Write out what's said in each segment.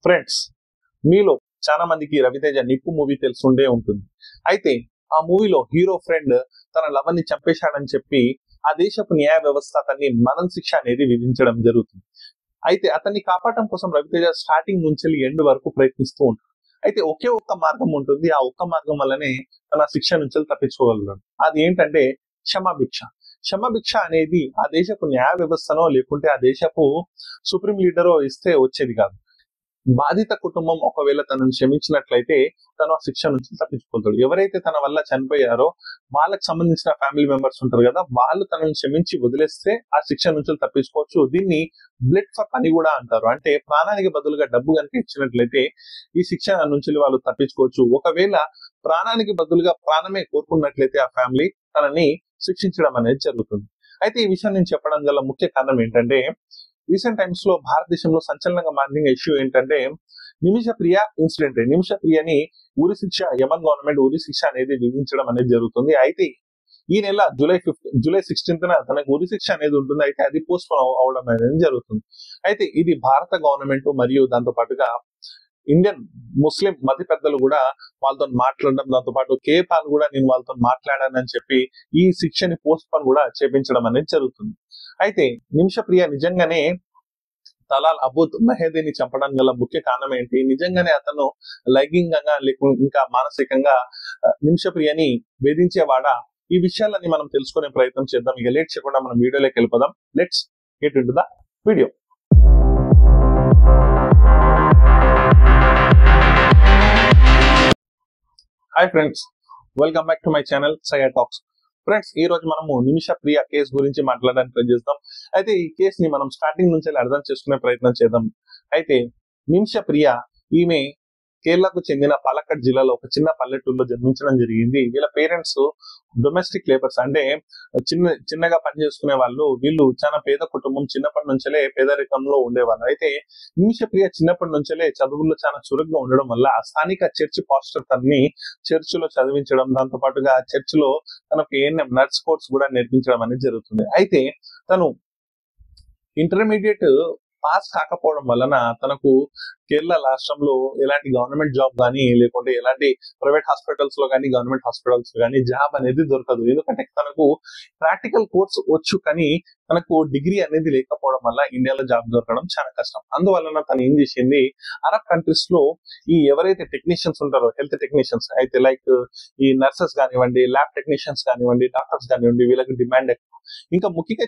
Friends, మీలో చాలా మందికి రవితేజ నిప్పు మూవీ తెలుసుండే ఉంటుంది. అయితే ఆ మూవీలో హీరో ఫ్రెండ్ తన లవర్ ని చంపేశాడని చెప్పి ఆ దేశపు న్యాయ వ్యవస్థ అతన్ని మరణ శిక్ష అనేది విధించడం జరుగుతుంది. అయితే అతన్ని కాపాడటం కోసం రవితేజ స్టార్టింగ్ నుంచి ఎండ్ వరకు ప్రయత్నిస్తూ ఉంటాడు. అయితే ఒకే ఒక్క మార్గం ఉంటుంది. ఆ ఒక్క మార్గం వల్లనే తన శిక్ష నుంచి తప్పించుకోగలడు. అది ఏంటంటే క్షమాభిక్ష. క్షమాభిక్ష అనేది ఆ దేశపు న్యాయ వ్యవస్థనో లేకుంటే ఆ దేశపు సుప్రీం లీడరో ఇస్తే వచ్చేది కాదు. బాధిత కుటుంబం ఒకవేళ తనను క్షమించినట్లయితే తను ఆ శిక్ష నుంచి తప్పించుకుంటాడు. ఎవరైతే తన వల్ల చనిపోయారో వాళ్ళకి సంబంధించిన ఫ్యామిలీ మెంబర్స్ ఉంటారు కదా, వాళ్ళు తనను క్షమించి వదిలేస్తే ఆ శిక్ష నుంచి తప్పించుకోవచ్చు. దీన్ని బ్లడ్ ఫర్ పని కూడా అంటారు. అంటే ప్రాణానికి బదులుగా డబ్బు కనుక ఇచ్చినట్లయితే ఈ శిక్ష నుంచి వాళ్ళు తప్పించుకోవచ్చు. ఒకవేళ ప్రాణానికి బదులుగా ప్రాణమే కోరుకున్నట్లయితే ఆ ఫ్యామిలీ తనని శిక్షించడం అనేది జరుగుతుంది. అయితే ఈ విషయం నేను చెప్పడం గల ముఖ్య కారణం ఏంటంటే, రీసెంట్ టైమ్స్ లో భారతదేశంలో సంచలనంగా మారిన ఇష్యూ ఏంటంటే నిమిషప్రియ ఇన్సిడెంట్. నిమిషప్రియని ఉరి శిక్ష యమన్ గవర్నమెంట్ ఉరి శిక్ష అనేది విధించడం అనేది జరుగుతుంది. అయితే ఈ నెల జూలై 16th తనకు ఉరి శిక్ష అనేది ఉంటుంది. అయితే అది పోస్ట్ పోన్ అవడం అనేది జరుగుతుంది. అయితే ఇది భారత గవర్నమెంట్ మరియు దాంతో పాటుగా ఇండియన్ ముస్లిం మత పెద్దలు కూడా వాళ్ళతో మాట్లాడడం, దాంతో పాటు కేపాల్ కూడా నేను వాళ్ళతో మాట్లాడానని చెప్పి ఈ శిక్షని పోస్ట్ పోన్ కూడా చేపించడం అనేది జరుగుతుంది. అయితే నిమిషప్రియ నిజంగానే తలాల్ అబూద్ మెహదీని చంపడం గల ముఖ్య కారణం ఏంటి? నిజంగానే అతను లైంగికంగా లేకుండా ఇంకా మానసికంగా నిమిషప్రియని వేధించేవాడా? ఈ విషయాలన్నీ మనం తెలుసుకునే ప్రయత్నం చేద్దాం. ఇక లేట్ చేయకుండా మనం వీడియోలోకి వెళ్ళిపోదాం. Let's get into the video. Hi friends, welcome back to my channel Syed talks. Friends, ఈ రోజు మనము నిమిషప్రియ కేసు గురించి మాట్లాడడానికి ట్రై చేద్దాం. అయితే ఈ కేసుని మనం స్టార్టింగ్ నుంచి అర్థం చేసుకునే ప్రయత్నం చేద్దాం. అయితే నిమిషప్రియ ఈమె కేరళకు చెందిన పాలక్కడ్ జిల్లాలో ఒక చిన్న పల్లెటూరులో జన్మించడం జరిగింది. వీళ్ళ పేరెంట్స్ డొమెస్టిక్ లేబర్స్, అంటే చిన్నగా పనిచేసుకునే వాళ్ళు. వీళ్ళు చాలా పేద కుటుంబం, చిన్నప్పటి నుంచే పేదరికంలో ఉండేవాళ్ళు. అయితే నిమిషప్రియ చిన్నప్పటి నుంచే చదువుల్లో చాలా చురుగ్గా ఉండడం వల్ల స్థానిక చర్చ్ పాస్టర్ తనని చర్చిలో చదివించడం, దాంతో పాటుగా చర్చిలో తనకు ఏఎన్ఎం నర్స్ కోర్స్ కూడా నేర్పించడం అనేది జరుగుతుంది. అయితే తను ఇంటర్మీడియట్ పాస్ కాకపోవడం వలన తనకు కేరళ రాష్ట్రంలో ఎలాంటి గవర్నమెంట్ జాబ్ కానీ లేకుంటే ఎలాంటి ప్రైవేట్ హాస్పిటల్స్ లో కానీ గవర్నమెంట్ హాస్పిటల్స్ లో కానీ జాబ్ అనేది దొరకదు. ఎందుకంటే తనకు ప్రాక్టికల్ కోర్స్ వచ్చు కానీ తనకు డిగ్రీ అనేది లేకపోవడం వల్ల ఇండియాలో జాబ్ దొరకడం చాలా కష్టం. అందువలన తను ఏం చేసింది, అరబ్ కంట్రీస్ లో ఈ ఎవరైతే టెక్నీషియన్స్ ఉంటారో, హెల్త్ టెక్నీషియన్స్ అయితే లైక్ ఈ నర్సెస్ కానివ్వండి, ల్యాబ్ టెక్నీషియన్స్ కానివ్వండి, డాక్టర్స్ కానివ్వండి, వీళ్ళకి డిమాండ్ ఎక్కువ. ఇంకా ముఖ్యంగా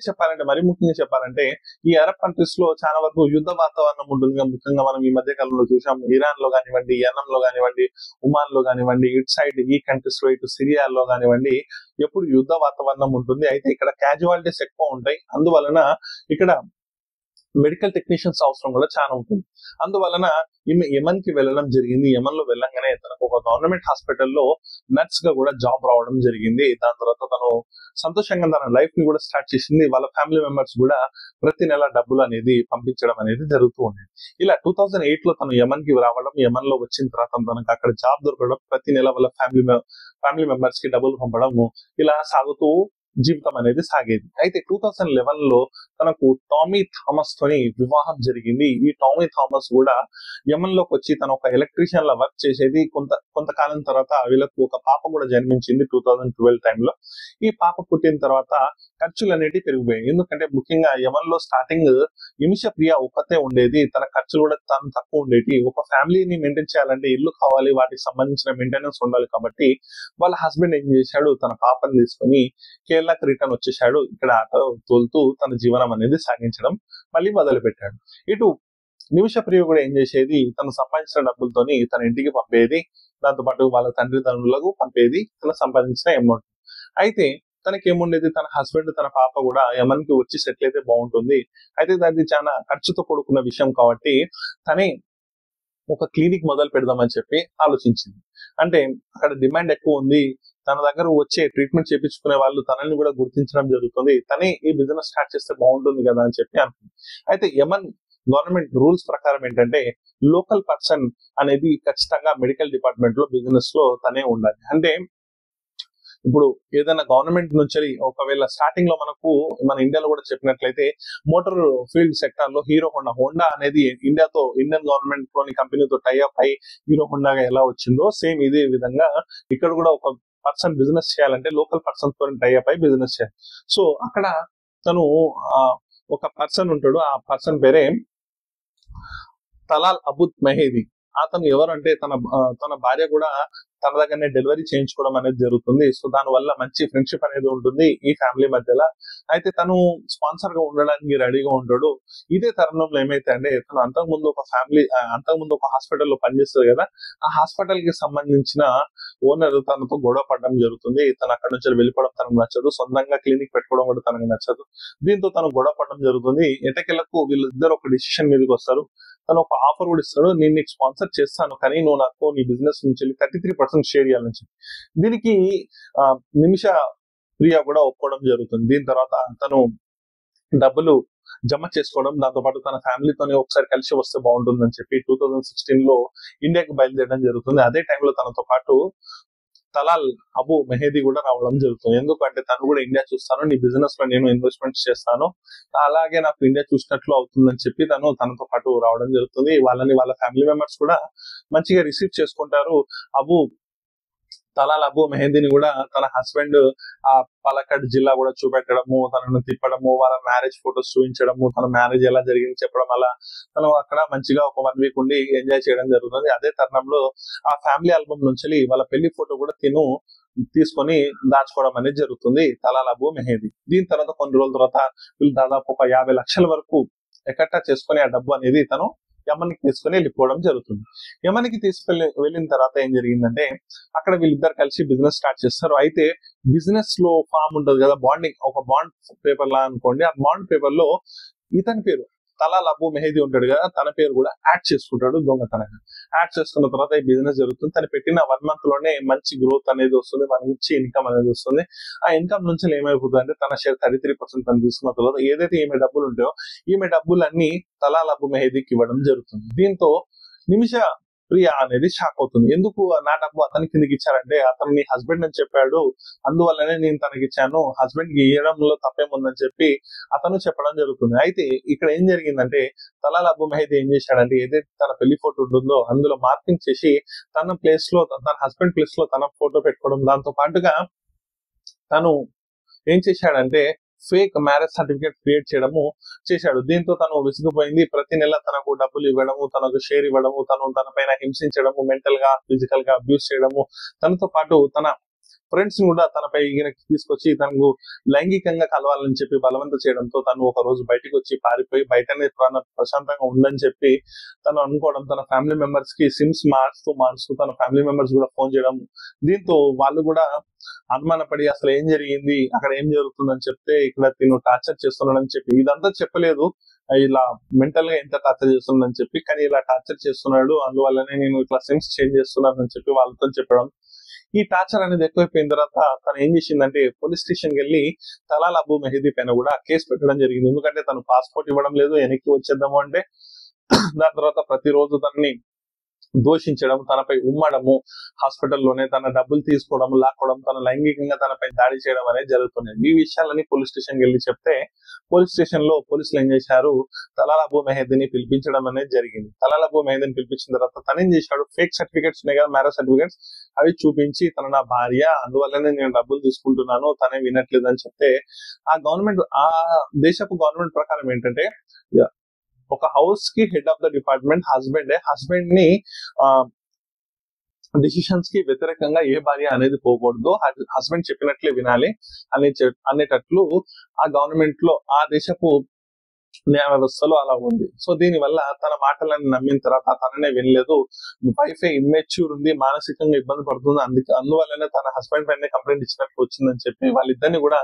చెప్పాలంటే ఈ అరబ్ కంట్రీస్ లో చాలా వరకు యుద్ధ వాతావరణం ఉంటుంది. ముఖ్యంగా మనం ఈ మధ్య కాలంలో చూసాం, ఇరాన్ లో కానివ్వండి, యమన్ లో కానివ్వండి, ఒమాన్ లో కానివ్వండి, ఇటు సైడ్ ఈ కంట్రీస్ లో, ఇటు సిరియాలో కానివ్వండి, ఎప్పుడు యుద్ధ వాతావరణం ఉంటుంది. అయితే ఇక్కడ క్యాజువాలిటీస్ ఎక్కువ ఉంటాయి. అందువలన ఇక్కడ మెడికల్ టెక్నీషియన్స్ అవసరం కూడా చాలా ఉంటుంది. అందువలన ఈమె యమన్ కి వెళ్ళడం జరిగింది. యమన్ లో వెళ్ళంగానే తనకు ఒక గవర్నమెంట్ హాస్పిటల్లో నర్స్ గా కూడా జాబ్ రావడం జరిగింది. దాని తర్వాత తను సంతోషంగా తన లైఫ్ ని కూడా స్టార్ట్ చేసింది. వాళ్ళ ఫ్యామిలీ మెంబర్స్ కూడా ప్రతి నెల డబ్బులు అనేది పంపించడం అనేది జరుగుతూ ఉండేది. ఇలా 2008 లో తను యమన్ కి రావడం, యమన్ లో వచ్చిన తర్వాత తనకు అక్కడ జాబ్ దొరకడం, ప్రతి నెల వాళ్ళ ఫ్యామిలీ మెంబర్స్ కి డబ్బులు పంపడం, ఇలా సాగుతూ జీవితం అనేది సాగేది. అయితే 2011 లో తనకు టామీ థామస్ తోని వివాహం జరిగింది. ఈ టామీ థామస్ కూడా యమన్ లోకి వచ్చి తను ఒక ఎలక్ట్రీషియన్ లా వర్క్ చేసేది. కొంతకాలం తర్వాత వీళ్ళకు ఒక పాప కూడా జన్మించింది 2012 టైంలో. ఈ పాప పుట్టిన తర్వాత ఖర్చులు అనేవి పెరిగిపోయాయి. ఎందుకంటే ముఖ్యంగా యమన్ లో స్టార్టింగ్ నిమిషప్రియ ఒక్కతే ఉండేది. తన ఖర్చులు కూడా తను తక్కువ ఉండేది. ఒక ఫ్యామిలీని మెయింటైన్ చేయాలంటే ఇల్లు కావాలి, వాటికి సంబంధించిన మెయింటెనెన్స్ ఉండాలి. కాబట్టి వాళ్ళ హస్బెండ్ ఏం చేశాడు, తన పాపని తీసుకొని కేరళకు రిటర్న్ వచ్చేసాడు. ఇక్కడ ఆటో తోలుతూ తన జీవనం అనేది సాగించడం మళ్ళీ మొదలు పెట్టాడు. ఇటు నిమిషప్రియ కూడా ఏం చేసేది, తను సంపాదించిన డబ్బులతోని తన ఇంటికి పంపేది, దాంతో పాటు వాళ్ళ తండ్రులకు పంపేది తను సంపాదించిన అమౌంట్. అయితే తనకి ఏముండేది, తన హస్బెండ్ తన పాప కూడా యమన్ కి వచ్చి సెటిల్ అయితే బాగుంటుంది. అయితే దాన్ని చాలా ఖర్చుతో కూడుకున్న విషయం కాబట్టి తనే ఒక క్లినిక్ మొదలు పెడదామని చెప్పి ఆలోచించింది. అంటే అక్కడ డిమాండ్ ఎక్కువ ఉంది, తన దగ్గర వచ్చే ట్రీట్మెంట్ చేయించుకునే వాళ్ళు తనని కూడా గుర్తించడం జరుగుతుంది, తనే ఈ బిజినెస్ స్టార్ట్ చేస్తే బాగుంటుంది కదా అని చెప్పి అనుకుంది. అయితే యమన్ గవర్నమెంట్ రూల్స్ ప్రకారం ఏంటంటే లోకల్ పర్సన్ అనేది ఖచ్చితంగా మెడికల్ డిపార్ట్మెంట్ లో బిజినెస్ లో తనే ఉండాలి. అంటే ఇప్పుడు ఏదైనా గవర్నమెంట్ నుంచి ఒకవేళ స్టార్టింగ్ లో మనకు మన ఇండియాలో కూడా చెప్పినట్లయితే మోటార్ ఫీల్డ్ సెక్టార్ లో హోండా అనేది ఇండియన్ గవర్నమెంట్ లోని కంపెనీతో టైఅప్ అయి హీరో హోండాగా ఎలా వచ్చిందో సేమ్ ఇదే విధంగా ఇక్కడ కూడా ఒక పర్సన్ బిజినెస్ చేయాలంటే లోకల్ పర్సన్ తో టైఅప్ అయి బిజినెస్ చేయాలి. సో అక్కడ తను ఒక పర్సన్ ఉంటాడు, ఆ పర్సన్ పేరే తలాల్ అబు మెహదీ. అతను ఎవరంటే తన భార్య కూడా తన దగ్గరనే డెలివరీ చేయించుకోవడం అనేది జరుగుతుంది. సో దాని వల్ల మంచి ఫ్రెండ్షిప్ అనేది ఉంటుంది ఈ ఫ్యామిలీ మధ్యలో. అయితే తను స్పాన్సర్ గా ఉండడానికి రెడీగా ఉంటాడు. ఇదే తరుణంలో ఏమైతే అంటే తను అంతకుముందు ఒక హాస్పిటల్లో పనిచేస్తుంది కదా, ఆ హాస్పిటల్ కి సంబంధించిన ఓనర్ తనతో గొడవ పడడం జరుగుతుంది. తను అక్కడ నుంచి వెళ్ళిపోవడం తనకు నచ్చదు, సొంతంగా క్లినిక్ పెట్టుకోవడం కూడా తనకు నచ్చదు. దీంతో తను గొడవ పడడం జరుగుతుంది. ఎటకెళ్లకు వీళ్ళిద్దరు ఒక డిసిషన్ మీదకి వస్తారు. తను ఒక ఆఫర్ కూడా ఇస్తాడు, నేను నీకు స్పాన్సర్ చేస్తాను కానీ నువ్వు నాకు నీ బిజినెస్ నుంచి 33% షేర్ ఇవ్వాలని చెప్పి. దీనికి నిమిష ప్రియ కూడా ఒప్పుకోవడం జరుగుతుంది. దీని తర్వాత తను డబ్బులు జమ చేసుకోవడం, దాంతో పాటు తన ఫ్యామిలీతోనే ఒకసారి కలిసి వస్తే బాగుంటుందని చెప్పి 2016 లో ఇండియాకి బయలుదేరడం జరుగుతుంది. అదే టైంలో తనతో పాటు తలాల్ అబు మెహదీ కూడా రావడం జరుగుతుంది. ఎందుకంటే తను కూడా ఇండియా చూస్తాను, నీ బిజినెస్ లో నేను ఇన్వెస్ట్మెంట్ చేస్తాను, అలాగే నాకు ఇండియా చూసినట్లు అవుతుందని చెప్పి తనతో పాటు రావడం జరుగుతుంది. వాళ్ళ ఫ్యామిలీ మెంబర్స్ కూడా మంచిగా రిసీవ్ చేసుకుంటారు. తలాల్ అబు మెహదీని కూడా తన హస్బెండ్ ఆ పాలక్కాడ్ జిల్లా కూడా చూపెట్టడము, తనను తిప్పడము, వాళ్ళ మ్యారేజ్ ఫొటోస్ చూపించడము, తన మ్యారేజ్ ఎలా జరిగింది చెప్పడం, అలా తను అక్కడ మంచిగా ఒక 1 వీక్ ఉండి ఎంజాయ్ చేయడం జరుగుతుంది. అదే తరుణంలో ఆ ఫ్యామిలీ ఆల్బమ్ నుంచి వాళ్ళ పెళ్లి ఫోటో కూడా తీసుకొని దాచుకోవడం అనేది జరుగుతుంది తలాల్ అబు మెహదీ. దీని తర్వాత కొన్ని రోజుల తర్వాత వీళ్ళు దాదాపు ఒక 50 లక్షల వరకు ఎకట్టా చేసుకుని ఆ డబ్బు అనేది తను యమన్కి తీసుకుని వెళ్ళిపోవడం జరుగుతుంది. యమన్కి వెళ్ళిన తర్వాత ఏం జరిగిందంటే అక్కడ వీళ్ళిద్దరు కలిసి బిజినెస్ స్టార్ట్ చేస్తారు. అయితే బిజినెస్ లో ఫామ్ ఉంటది కదా, ఒక బాండ్ పేపర్ లా అనుకోండి. ఆ బాండ్ పేపర్ లో ఇతని పేరు తలాల్ అబు మెహదీ ఉంటాడు కదా, తన పేరు కూడా యాడ్ చేసుకుంటాడు దొంగతనంగా. యాడ్ చేసుకున్న తర్వాత ఈ బిజినెస్ జరుగుతుంది. తను పెట్టిన 1 మంత్ లోనే మంచి గ్రోత్ అనేది వస్తుంది, మంచి ఇన్కమ్ అనేది వస్తుంది. ఆ ఇన్కమ్ నుంచి ఏమైపోతుంది అంటే తన షేర్ 33% తను తీసుకున్న తర్వాత ఏదైతే ఈమె డబ్బులు ఉంటాయో ఈమె డబ్బులన్నీ తలాల్ అబు మెహదీకి ఇవ్వడం జరుగుతుంది. దీంతో నిమిష ప్రియ అనేది షాక్ అవుతుంది. ఎందుకు నా డబ్బు అతని కిందకి ఇచ్చారంటే అతను నీ హస్బెండ్ అని చెప్పాడు, అందువల్లనే నేను తనకి ఇచ్చాను, హస్బెండ్ కి ఇవ్వడంలో తప్పేముందని చెప్పి అతను చెప్పడం జరుగుతుంది. అయితే ఇక్కడ ఏం జరిగిందంటే తలాల్ అబు మెహదీ ఏం చేశాడంటే ఏదైతే తన పెళ్లి ఫోటో ఉంటుందో అందులో మార్కింగ్ చేసి తన హస్బెండ్ ప్లేస్ లో తన ఫోటో పెట్టుకోవడం, దాంతో పాటుగా తను ఏం చేశాడంటే ఫేక్ మ్యారేజ్ సర్టిఫికేట్ క్రియేట్ చేయడము చేశాడు. దీంతో తను విసిగిపోయింది. ప్రతి నెల తనకు డబ్బులు ఇవ్వడము, తనకు షేర్ ఇవ్వడము, తన పైన హింసించడము, మెంటల్ గా ఫిజికల్ గా అబ్యూస్ చేయడము, తనతో పాటు తన ఫ్రెండ్స్ కూడా తనపై తీసుకొచ్చి తనకు లైంగికంగా కలవాలని చెప్పి బలవంత చేయడంతో తను ఒక రోజు బయటకు వచ్చి పారిపోయి బయటనే ప్రశాంతంగా ఉందని చెప్పి తను అనుకోవడం, తన ఫ్యామిలీ మెంబర్స్ కి సిమ్స్ మారుస్తూ తన ఫ్యామిలీ మెంబర్స్ కూడా ఫోన్ చేయడం. దీంతో వాళ్ళు కూడా అనుమానపడి అసలు ఏం జరిగింది, అక్కడ ఏం జరుగుతుందని చెప్తే ఇక్కడ తిను టార్చర్ చేస్తున్నాడని చెప్పి, ఇదంతా చెప్పలేదు ఇలా మెంటల్ గా ఎంత టార్చర్ చేస్తున్నాడని చెప్పి, కానీ ఇలా టార్చర్ చేస్తున్నాడు అందువల్లనే నేను ఇట్లా సిమ్స్ చేంజ్ చేస్తున్నానని చెప్పి వాళ్ళతో చెప్పడం. ఈ టార్చర్ అనేది ఎక్కువైపోయిన తర్వాత తను ఏం చేసిందంటే పోలీస్ స్టేషన్ కి వెళ్ళి తలాల్ అబు మెహదీ పైన కూడా కేసు పెట్టడం జరిగింది. ఎందుకంటే తను పాస్పోర్ట్ ఇవ్వడం లేదు, వెనక్కి వచ్చేద్దాము అంటే. దాని తర్వాత ప్రతిరోజు తనని దూషించడం, తనపై ఉమ్మడము, హాస్పిటల్లోనే తన డబ్బులు తీసుకోవడం, లాక్కోవడం, తన లైంగికంగా తనపై దాడి చేయడం అనేది జరుగుతుంది. ఈ విషయాలని పోలీస్ స్టేషన్ కి వెళ్ళి చెప్తే పోలీస్ స్టేషన్ లో పోలీసులు ఏం చేశారు, తలాల్ అబు మెహదీని పిలిపించడం అనేది జరిగింది. తలాల్ అబు మెహదీని పిలిపించిన తర్వాత తను ఏం చేశాడు, ఫేక్ సర్టిఫికేట్స్ ఉన్నాయి కదా, మ్యారేజ్ సర్టిఫికేట్స్, అవి చూపించి తన నా భార్య, అందువల్లనే నేను డబ్బులు తీసుకుంటున్నాను, తనే వినట్లేదు అని చెప్తే ఆ దేశపు గవర్నమెంట్ ప్రకారం ఏంటంటే ఒక హౌస్ కి head of the department husband ని డిసిషన్స్ కి వ్యతిరేకంగా ఏ భార్య అనేది పోకూడదు, హస్బెండ్ చెప్పినట్లే వినాలి అనేటట్లు ఆ గవర్నమెంట్ లో ఆ దేశపు న్యాయ వ్యవస్థలో అలా ఉంది. సో దీని వల్ల తన మాటలను నమ్మిన తర్వాత తననే వినలేదు, వైఫ్ ఇమ్మెచ్యూర్ ఉంది, మానసికంగా ఇబ్బంది పడుతుంది, అందువల్లనే తన హస్బెండ్ పైన కంప్లైంట్ ఇచ్చినట్టు వచ్చిందని చెప్పి వాళ్ళిద్దరిని కూడా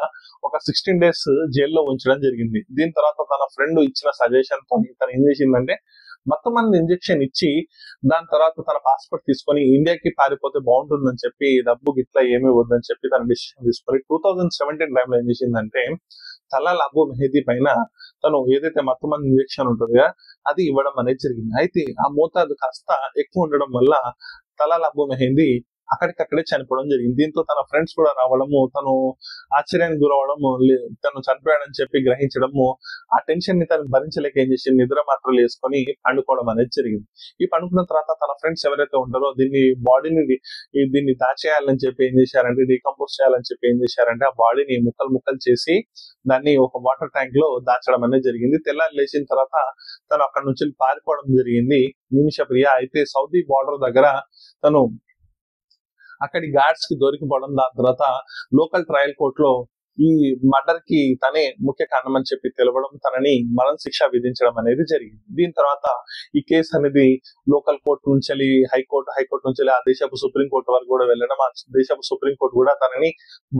ఒక 16 days జైల్లో ఉంచడం జరిగింది. దీని తర్వాత తన ఫ్రెండ్ ఇచ్చిన సజెషన్ తో తను ఏం చేసిందంటే మొత్తం మంది ఇంజెక్షన్ ఇచ్చి దాని తర్వాత తన పాస్పోర్ట్ తీసుకొని ఇండియాకి పారిపోతే బాగుంటుందని చెప్పి డబ్బు గిట్లా ఏమీ వద్దని చెప్పి తన డిసిషన్ తీసుకొని 2017 టైంలో ఏం చేసిందంటే తలాల్ అబు మెహదీ పైన తను ఏదైతే మొత్తం మంది ఇంజెక్షన్ ఉంటుందో అది ఇవ్వడం అనేది జరిగింది. అయితే ఆ మోతాదు కాస్త ఎక్కువ ఉండడం వల్ల తలాల్ అబు మెహదీ అక్కడికక్కడే చనిపోవడం జరిగింది. దీంతో తన ఫ్రెండ్స్ కూడా రావడము, తను ఆశ్చర్యానికి గురవడము, తను చనిపోయాడని చెప్పి గ్రహించడము, ఆ టెన్షన్ ని తను భరించలేక ఏం చేసి నిద్ర మాత్రలు వేసుకొని పండుకోవడం అనేది జరిగింది. ఈ పండుకున్న తర్వాత తన ఫ్రెండ్స్ ఎవరైతే ఉంటారో దీన్ని దాచేయాలని చెప్పి ఏం చేశారంటే, డీకంపోజ్ చేయాలని చెప్పి ఏం చేశారంటే, ఆ బాడీని ముక్కలు ముక్కలు చేసి దాన్ని ఒక వాటర్ ట్యాంక్ లో దాచడం అనేది జరిగింది. తెల్లారి లేచిన తర్వాత తను అక్కడ నుంచి పారిపోవడం జరిగింది నిమిష ప్రియ. అయితే సౌదీ బార్డర్ దగ్గర తను అక్కడి గార్డ్స్ కి దొరికిపోవడం, దాని తర్వాత లోకల్ ట్రయల్ కోర్ట్ లో ఈ మర్డర్ కి తనే ముఖ్య కారణం అని చెప్పి తెలవడం, తనని మరణ శిక్ష విధించడం అనేది జరిగింది. దీని తర్వాత ఈ కేసు అనేది లోకల్ కోర్టు నుంచి హైకోర్టు నుంచి ఆ దేశపు సుప్రీం కోర్టు వరకు కూడా వెళ్ళడం, ఆ దేశపు సుప్రీం కోర్టు కూడా తనని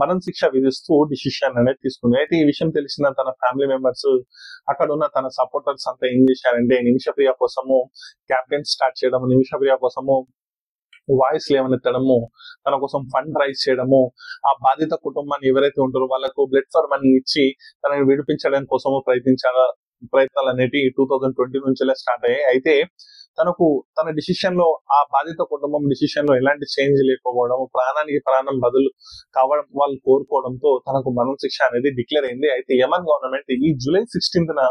మరణ శిక్ష విధిస్తూ డిసిషన్ అనేది తీసుకుంది. అయితే ఈ విషయం తెలిసిన తన ఫ్యామిలీ మెంబర్స్, అక్కడ ఉన్న తన సపోర్టర్స్ అంతా ఏం చేశారంటే, నిమిషప్రియ కోసము క్యాంపెయిన్ స్టార్ట్ చేయడం, నిమిషప్రియ కోసము వాయిస్ లేవనెత్తడము, తన కోసం ఫండ్ రైజ్ చేయడము, ఆ బాధిత కుటుంబాన్ని ఎవరైతే ఉంటారో వాళ్ళకు బ్లడ్ ఫర్ మనీ ఇచ్చి తనని విడిపించడం కోసము ప్రయత్నాలు అనేవి 2020 నుంచే స్టార్ట్ అయ్యాయి. అయితే తన డిసిషన్ లో, ఆ బాధిత కుటుంబం డిసిషన్ లో ఎలాంటి చేంజ్ లేకపోవడం, ప్రాణానికి ప్రాణం బదులు కావడం వాళ్ళు కోరుకోవడంతో తనకు మరణ శిక్ష అనేది డిక్లేర్ అయింది. అయితే యమన్ గవర్నమెంట్ ఈ జూలై 16న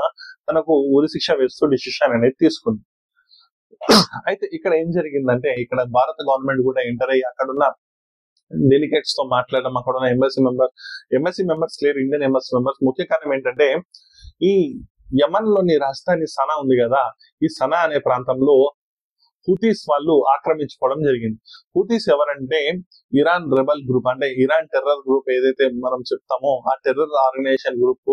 తనకు ఉరి శిక్ష వేస్తూ డిసిషన్ అనేది తీసుకుంది. అయితే ఇక్కడ ఏం జరిగిందంటే, ఇక్కడ భారత గవర్నమెంట్ కూడా ఎంటర్ అయ్యి అక్కడున్న డెలిగేట్స్ తో మాట్లాడడం, అక్కడ ఉన్న ఎంబసీ మెంబర్స్ లేరు, ఇండియన్ ఎంబసీ మెంబర్స్. ముఖ్య కారణం ఏంటంటే, ఈ యమన్ లోని రాజధాని సనా ఉంది కదా, ఈ సనా అనే ప్రాంతంలో హూతీస్ వాళ్ళు ఆక్రమించుకోవడం జరిగింది. హూతీస్ ఎవరంటే ఇరాన్ రెబల్ గ్రూప్, అంటే ఇరాన్ టెర్రర్ గ్రూప్ ఏదైతే మనం చెప్తామో ఆ టెర్రర్ ఆర్గనైజేషన్ గ్రూప్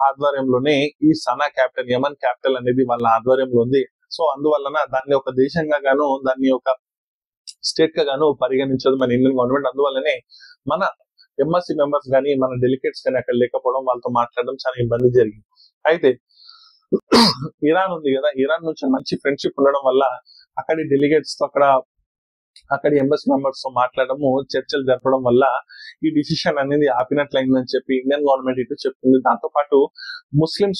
ఆధ్వర్యంలోనే ఈ సనా క్యాపిటల్, యమన్ క్యాపిటల్ అనేది వాళ్ళ ఆధ్వర్యంలో ఉంది. సో అందువలన దాన్ని ఒక దేశంగా గాను, దాన్ని ఒక స్టేట్ గా గాను పరిగణించదు మన ఇండియన్ గవర్నమెంట్. అందువల్లనే మన ఎంబసీ మెంబర్స్ కానీ, మన డెలిగేట్స్ కానీ అక్కడ లేకపోవడం, వాళ్ళతో మాట్లాడడం చాలా ఇబ్బంది జరిగింది. అయితే ఇరాన్ ఉంది కదా, ఇరాన్ నుంచి మంచి ఫ్రెండ్షిప్ ఉండడం వల్ల అక్కడి డెలిగేట్స్ తో అక్కడి ఎంబసీ మెంబర్స్ తో మాట్లాడము, చర్చలు జరపడం వల్ల ఈ డిసిషన్ అనేది ఆపినట్లయిందని చెప్పి ఇండియన్ గవర్నమెంట్ ఇటు చెప్తుంది. దాంతో పాటు ముస్లిం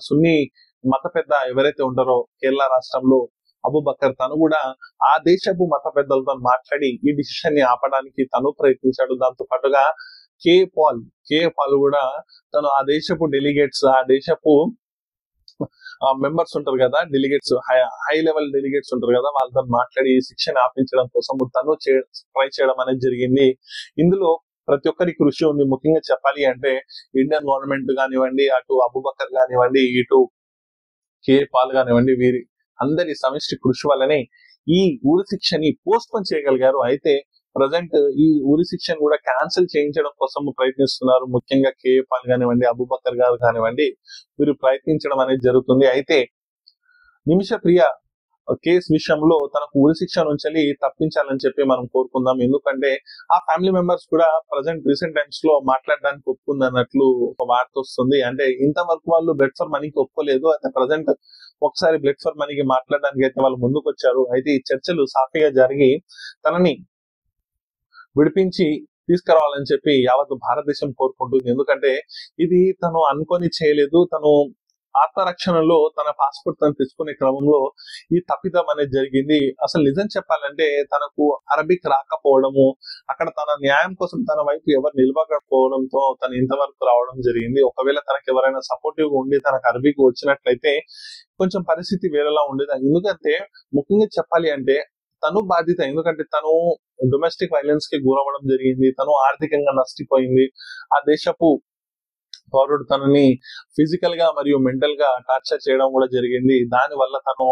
సున్నీ మత పెద్ద ఎవరైతే ఉంటారో కేరళ రాష్ట్రంలో అబూబకర్, తను కూడా ఆ దేశపు మత పెద్దలతో మాట్లాడి ఈ డిసిషన్ ని ఆపడానికి తను ప్రయత్నించాడు. దాంతో పాటుగా కే పాల్ కూడా తను ఆ దేశపు డెలిగేట్స్, ఆ దేశపు మెంబర్స్ ఉంటారు కదా, డెలిగేట్స్, హై లెవెల్ డెలిగేట్స్ ఉంటారు కదా, వాళ్ళతో మాట్లాడి ఈ శిక్షను ఆపించడం కోసం తను ట్రై చేయడం అనేది జరిగింది. ఇందులో ప్రతి ఒక్కరి కృషి ఉంది. ముఖ్యంగా చెప్పాలి అంటే ఇండియన్ గవర్నమెంట్ కానివ్వండి, అటు అబూబకర్ కానివ్వండి, ఇటు కే పాల్ కానివ్వండి, వీరి అందరి సమిష్టి కృషి వల్లనే ఈ ఉరి శిక్షని పోస్ట్ పోన్ చేయగలిగారు. అయితే ప్రజెంట్ ఈ ఉరి శిక్షను కూడా క్యాన్సిల్ చేయించడం కోసం ప్రయత్నిస్తున్నారు. ముఖ్యంగా కే పాల్ కానివ్వండి, అబూబకర్ గారు కానివ్వండి, వీరు ప్రయత్నించడం అనేది జరుగుతుంది. అయితే నిమిష ప్రియ కేసు విషయంలో తనకు ఉరి శిక్ష నుంచి తప్పించాలని చెప్పి మనం కోరుకుందాం. ఎందుకంటే ఆ ఫ్యామిలీ మెంబర్స్ కూడా రీసెంట్ టైమ్స్ లో మాట్లాడడానికి ఒప్పుకుందన్నట్లు ఒక వార్త వస్తుంది. అంటే ఇంతవరకు వాళ్ళు బ్లడ్ ఫర్ మనీకి ఒప్పుకోలేదు. అయితే ప్రజెంట్ ఒకసారి బ్లడ్ ఫర్ మనీకి మాట్లాడడానికి అయితే వాళ్ళు ముందుకు వచ్చారు. అయితే ఈ చర్చలు సాఫీగా జరిగి తనని విడిపించి తీసుకురావాలని చెప్పి యావత్ భారతదేశం కోరుకుంటుంది. ఎందుకంటే ఇది తను అనుకొని చేయలేదు. తను ఆత్మరక్షణలో తన పాస్పోర్ట్ తను తెచ్చుకునే క్రమంలో ఈ తప్పిదం అనేది జరిగింది. అసలు నిజం చెప్పాలంటే తనకు అరబిక్ రాకపోవడము, అక్కడ తన న్యాయం కోసం తన వైపు ఎవరు నిలవకపోవడంతో తను ఇంతవరకు రావడం జరిగింది. ఒకవేళ తనకు ఎవరైనా సపోర్టివ్ గా ఉండి తనకు అరబిక్ వచ్చినట్లయితే కొంచెం పరిస్థితి వేరేలా ఉండేది. ఎందుకంటే ముఖ్యంగా చెప్పాలి అంటే తను బాధ్యత. ఎందుకంటే తను డొమెస్టిక్ వైలెన్స్ కి గురవడం జరిగింది. తను ఆర్థికంగా నష్టపోయింది. ఆ దేశపు పౌరుడు తనని ఫిజికల్ గా మరియు మెంటల్ గా టార్చర్ చేయడం కూడా జరిగింది. దాని వల్ల తను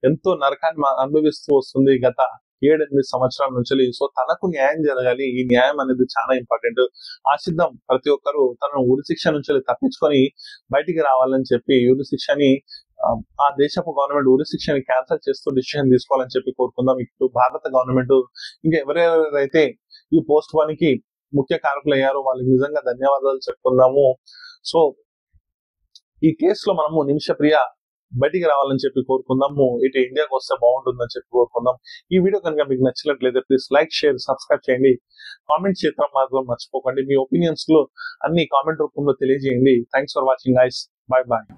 ఎంతో నరకాన్ని అనుభవిస్తూ వస్తుంది గత 7-8 సంవత్సరాల నుంచి. సో తనకు న్యాయం జరగాలి. ఈ న్యాయం అనేది చాలా ఇంపార్టెంట్. ఆశిద్దాం ప్రతి ఒక్కరు తనను ఉరి శిక్ష నుంచి తప్పించుకొని బయటికి రావాలని చెప్పి ఉరి శిక్షని ఆ దేశపు గవర్నమెంట్ ఉరి శిక్షని క్యాన్సిల్ చేస్తూ డిసిషన్ తీసుకోవాలని చెప్పి కోరుకుందాం. ఇటు భారత గవర్నమెంట్ ఇంకా ఎవరెవరైతే ఈ పోస్ట్ పోన్ కి ముఖ్య కారకులు అయ్యారో వాళ్ళకి నిజంగా ధన్యవాదాలు చెప్పుకుందాము. సో ఈ కేసులో మనము నిమిష ప్రియ బయటికి రావాలని చెప్పి కోరుకుందాము. ఇటు ఇండియాకి వస్తే బాగుంటుందని చెప్పి కోరుకుందాం. ఈ వీడియో కనుక మీకు నచ్చినట్లయితే ప్లీజ్ లైక్, షేర్, సబ్స్క్రైబ్ చేయండి. కామెంట్ చేయడం మాత్రం మర్చిపోకండి. మీ ఒపీనియన్స్ లో అన్ని కామెంట్ రూపంలో తెలియజేయండి. Thanks for watching guys. Bye bye.